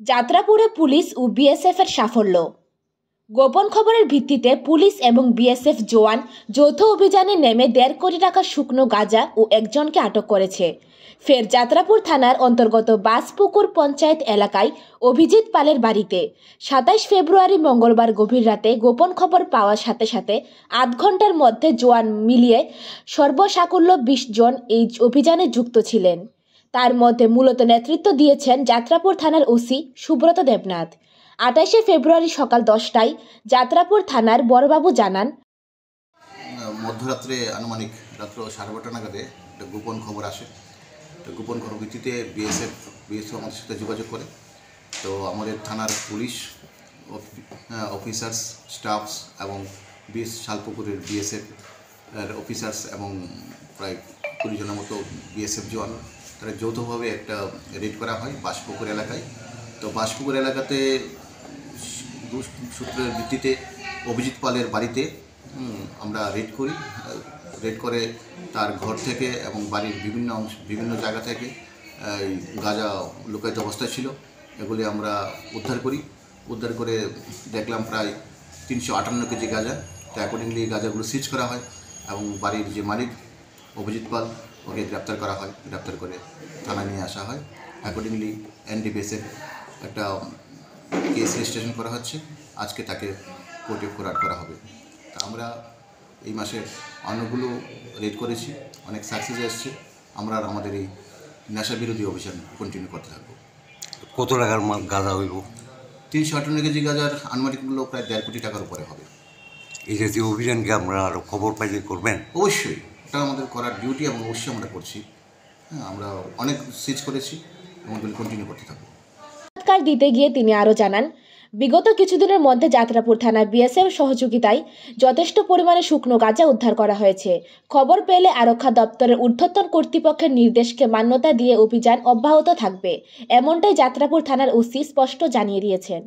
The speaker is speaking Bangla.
যাত্রাপুরে পুলিশ ও বিএসএফের সাফল্য। গোপন খবরের ভিত্তিতে পুলিশ এবং বিএসএফ জওয়ান যৌথ অভিযানে নেমে 1.5 কোটি টাকা শুকনো গাঁজা ও একজনকে আটক করেছে। ফের যাত্রাপুর থানার অন্তর্গত বাসপুকুর পঞ্চায়েত এলাকায় অভিজিৎ পালের বাড়িতে 27 ফেব্রুয়ারি মঙ্গলবার গভীর রাতে গোপন খবর পাওয়ার সাথে সাথে 8 ঘন্টার মধ্যে জওয়ান মিলিয়ে সর্বসাকুল্য 20 জন এই অভিযানে যুক্ত ছিলেন। তার মধ্যে মূলত নেতৃত্ব দিয়েছেন যাত্রাপুর থানার ওসি সুব্রত দেবনাথ। 28 ফেব্রুয়ারি সকাল 10টায় যাত্রাপুর থানার বড়বাবু জানান, মধ্যরাত্রে আনুমানিক রাত্র 12:30 নাগাদে একটা গোপন খবর আসে। তো গোপন খবর ভিত্তিতে বিএসএফ আমাদের সাথে যোগাযোগ করে। তো আমাদের থানার পুলিশ অফিসার্স স্টাফস এবং 20 শালপুকুরের বিএসএফ অফিসার্স এবং প্রায় 20 জনের মতো বিএসএফ জওয়ান তারা যৌথভাবে একটা রেড করা হয় বাসপুকুর এলাকায়। তো বাসপুকুর এলাকাতে সূত্রের ভিত্তিতে অভিজিৎ পালের বাড়িতে আমরা রেড করি। রেড করে তার ঘর থেকে এবং বাড়ির বিভিন্ন জায়গা থেকে গাঁজা লুকায়িত অবস্থায় ছিল, এগুলি আমরা উদ্ধার করে দেখলাম প্রায় 358 কেজি গাঁজা। তো অ্যাকর্ডিংলি গাঁজাগুলো সিজ করা হয় এবং বাড়ির যে মালিক অভিজিৎ পাল ওকে গ্রেপ্তার করা হয়। গ্রেপ্তার করে থানায় নিয়ে আসা হয়। অ্যাকর্ডিংলি এনডিপিএসের একটা কেস রেজিস্ট্রেশন করা হচ্ছে। আজকে তাকে কোর্টে ফরওয়ার্ড করা হবে। তা আমরা এই মাসে অনেকগুলো রেড করেছি, অনেক সাকসেস এসছে। আমরা আমাদের এই নেশা বিরোধী অভিযান কন্টিনিউ করতে থাকবো। কত টাকার গাঁজা হইব? 358 কেজি গাঁজার আনুমানিক মূল্য প্রায় 1.5 কোটি টাকার উপরে হবে। এই জাতীয় অভিযানকে আমরা আরও খবর পাইলে করবেন? অবশ্যই, এটা আমাদের করার ডিউটি এবং অবশ্যই আমরা করছি। আমরা অনেক সিজ করেছি এবং কন্টিনিউ করতে থাকবো। দিতে গিয়ে তিনি আরও জানান, বিগত কিছুদিনের মধ্যে যাত্রাপুর থানা বিএসএফ সহযোগিতায় যথেষ্ট পরিমাণে শুকনো গাঁজা উদ্ধার করা হয়েছে। খবর পেলে আরক্ষা দপ্তরের ঊর্ধ্বতন কর্তৃপক্ষের নির্দেশকে মান্যতা দিয়ে অভিযান অব্যাহত থাকবে, এমনটাই যাত্রাপুর থানার ওসি স্পষ্ট জানিয়ে দিয়েছেন।